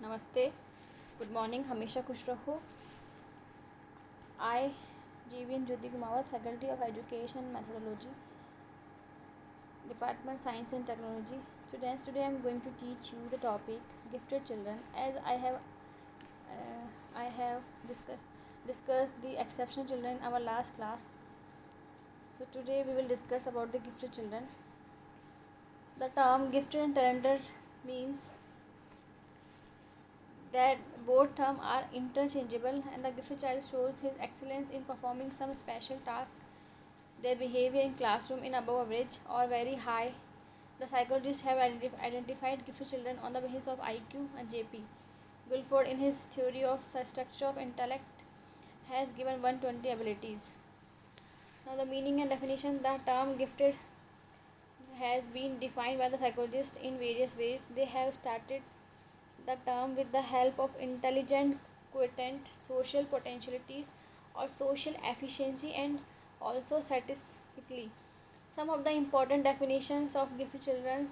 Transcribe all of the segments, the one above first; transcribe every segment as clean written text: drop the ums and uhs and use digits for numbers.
नमस्ते, good morning, हमेशा खुश रहो। I GVN Jyoti Kumawat, faculty of education methodology, department science and technology. Students, today I am going to teach you the topic gifted children. As I have discussed the exceptional children in our last class. So today we will discuss about the gifted children. The term gifted and talented means that both terms are interchangeable, and the gifted child shows his excellence in performing some special task. Their behavior in classroom is above average or very high. The psychologists have identified gifted children on the basis of IQ, and J.P. Guilford, in his theory of structure of intellect, has given 120 abilities. Now, the meaning and definition. The term gifted has been defined by the psychologists in various ways. They have started the term with the help of intelligent quotient, social potentialities, or social efficiency, and also statistically. Some of the important definitions of gifted children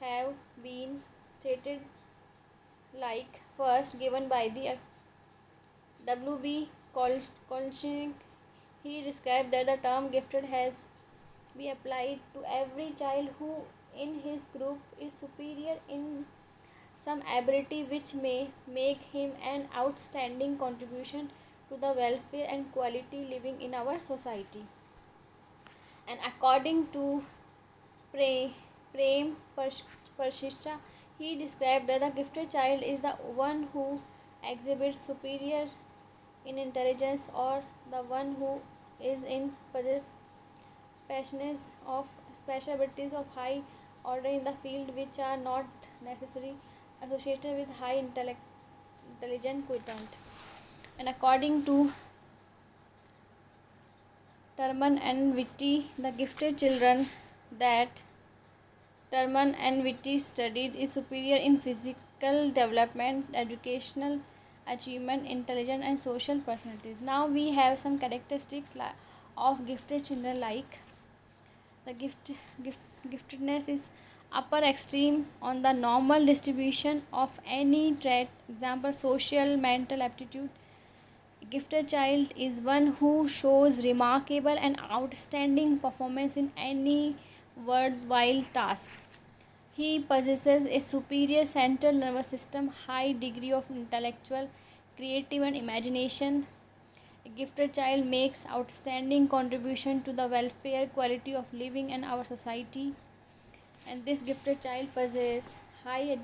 have been stated, like first given by the W.B. Kolchnik. He described that the term gifted has been applied to every child who in his group is superior in some ability which may make him an outstanding contribution to the welfare and quality living in our society. And according to Prem Pershisha, he described that the gifted child is the one who exhibits superior in intelligence, or the one who is in possession of special abilities of high order in the field which are not necessarily associated with high intelligent quotient. And according to Terman and Whitty, the gifted children that Terman and Whitty studied is superior in physical development, educational achievement, intelligence, and social personalities. Now we have some characteristics of gifted children, like the giftedness is upper extreme on the normal distribution of any trait. Example, social mental aptitude. A gifted child is one who shows remarkable and outstanding performance in any worthwhile task. He possesses a superior central nervous system, high degree of intellectual, creative, and imagination. A gifted child makes outstanding contribution to the welfare, quality of living in our society. And this gifted child possesses high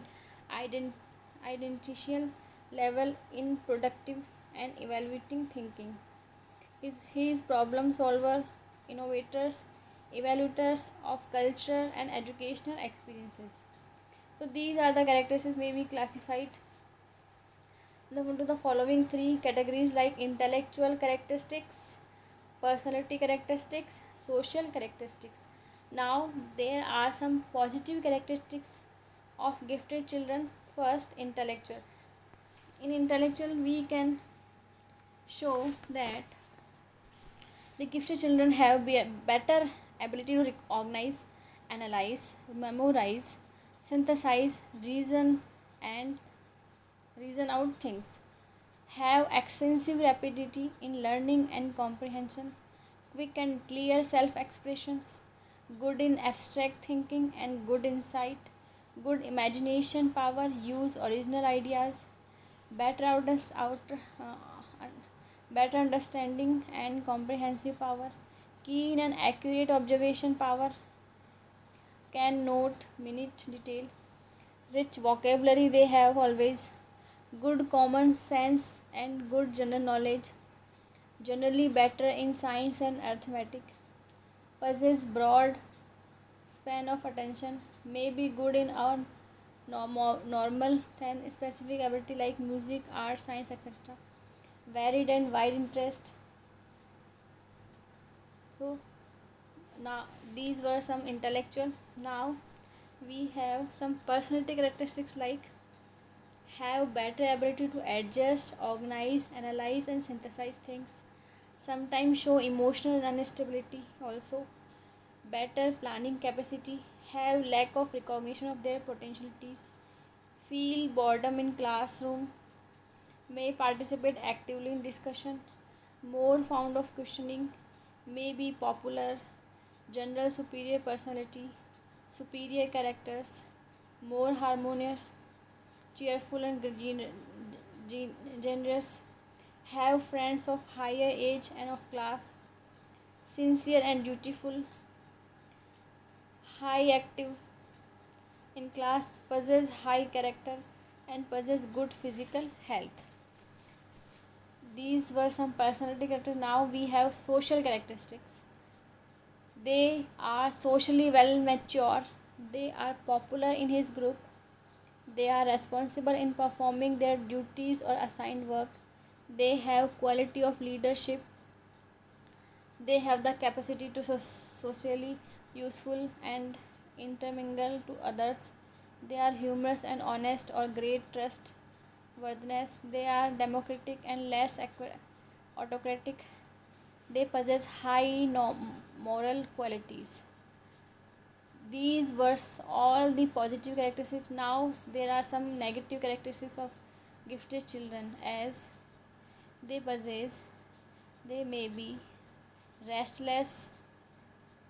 identical level in productive and evaluating thinking. He is problem solver, innovators, evaluators of culture and educational experiences. So these are the characteristics may be classified into the following three categories, like intellectual characteristics, personality characteristics, social characteristics. Now there are some positive characteristics of gifted children. First, intellectual. In intellectual, we can show that the gifted children have better ability to recognize, analyze, memorize, synthesize, and reason out things, have extensive rapidity in learning and comprehension, quick and clear self expressions, good in abstract thinking and good insight, good imagination power, use original ideas, better, better understanding and comprehensive power, keen and accurate observation power, can note minute detail, rich vocabulary they have always, good common sense and good general knowledge, generally better in science and arithmetic, possess broad span of attention, may be good in our normal and specific ability like music, art, science, etc. Varied and wide interest. So now these were some intellectual. Now we have some personality characteristics, like have better ability to adjust, organize, analyze, and synthesize things. Sometimes show emotional instability also. Better planning capacity, have lack of recognition of their potentialities, feel boredom in classroom, may participate actively in discussion, more fond of questioning, may be popular, general superior personality, superior characters, more harmonious, cheerful and generous, have friends of higher age and of class, sincere and dutiful, high active in class, possess high character, and possess good physical health. These were some personality characteristics. Now we have social characteristics. They are socially well mature. They are popular in his group. They are responsible in performing their duties or assigned work. They have quality of leadership. They have the capacity to socially useful and intermingle to others. They are humorous and honest or great trustworthiness. They are democratic and less autocratic. They possess high moral qualities. These were all the positive characteristics. Now there are some negative characteristics of gifted children, as they possess, they may be restless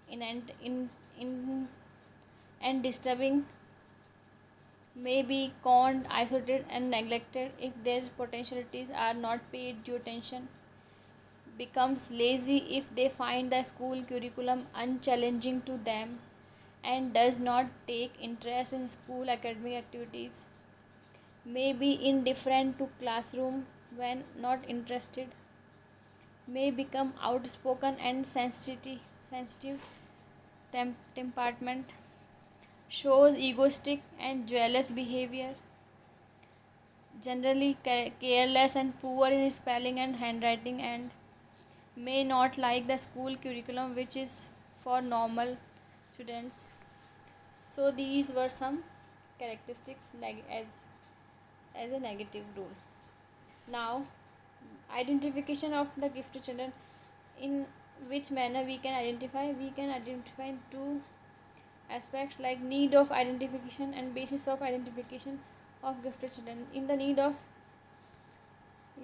in in and disturbing, may be conned, isolated and neglected if their potentialities are not paid due attention, becomes lazy if they find the school curriculum unchallenging to them, and does not take interest in school academic activities, may be indifferent to classroom when not interested, may become outspoken and sensitive temperament, shows egoistic and jealous behavior, generally careless and poor in spelling and handwriting, and may not like the school curriculum which is for normal students. So these were some characteristics as a negative rule. Now, identification of the gifted children. In which manner we can identify? We can identify in two aspects, like need of identification and basis of identification of gifted children. In the need of,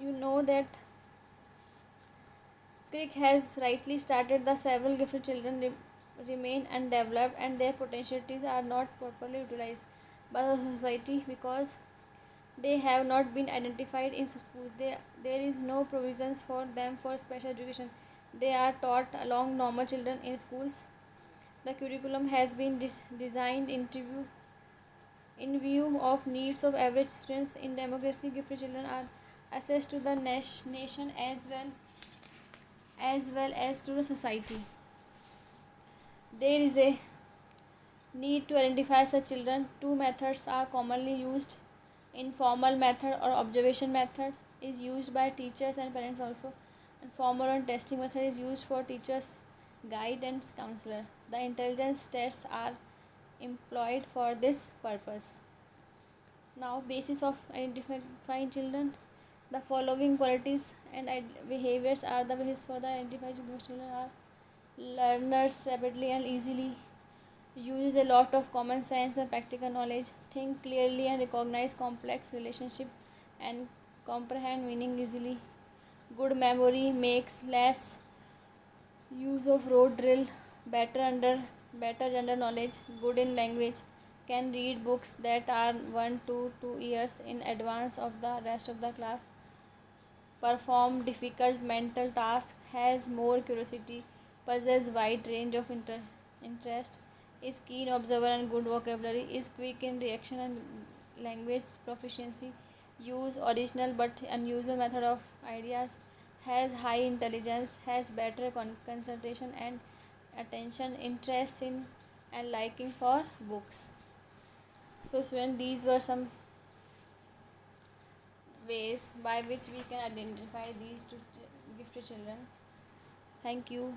you know that Crick has rightly started the several gifted children remain undeveloped and their potentialities are not properly utilized by the society because they have not been identified in schools. There is no provisions for them for special education. They are taught along normal children in schools. The curriculum has been designed in view of needs of average students. In democracy, gifted children are assessed to the nation as to the society. There is a need to identify such children. Two methods are commonly used. Informal method or observation method is used by teachers and parents also, and formal and testing method is used for teachers, guide and counselor. The intelligence tests are employed for this purpose. Now, basis of identifying children. The following qualities and behaviors are the basis for the identifying children are: learners rapidly and easily, uses a lot of common sense and practical knowledge, think clearly and recognize complex relationship and comprehend meaning easily, good memory, makes less use of rote drill, better general knowledge, good in language, can read books that are 1 to 2 years in advance of the rest of the class, perform difficult mental tasks, has more curiosity, possesses wide range of interest, is keen observer and good vocabulary, is quick in reaction and language proficiency, use original but unusual method of ideas, has high intelligence, has better concentration and attention, interest in and liking for books. So students, these were some ways by which we can identify these two gifted children. Thank you.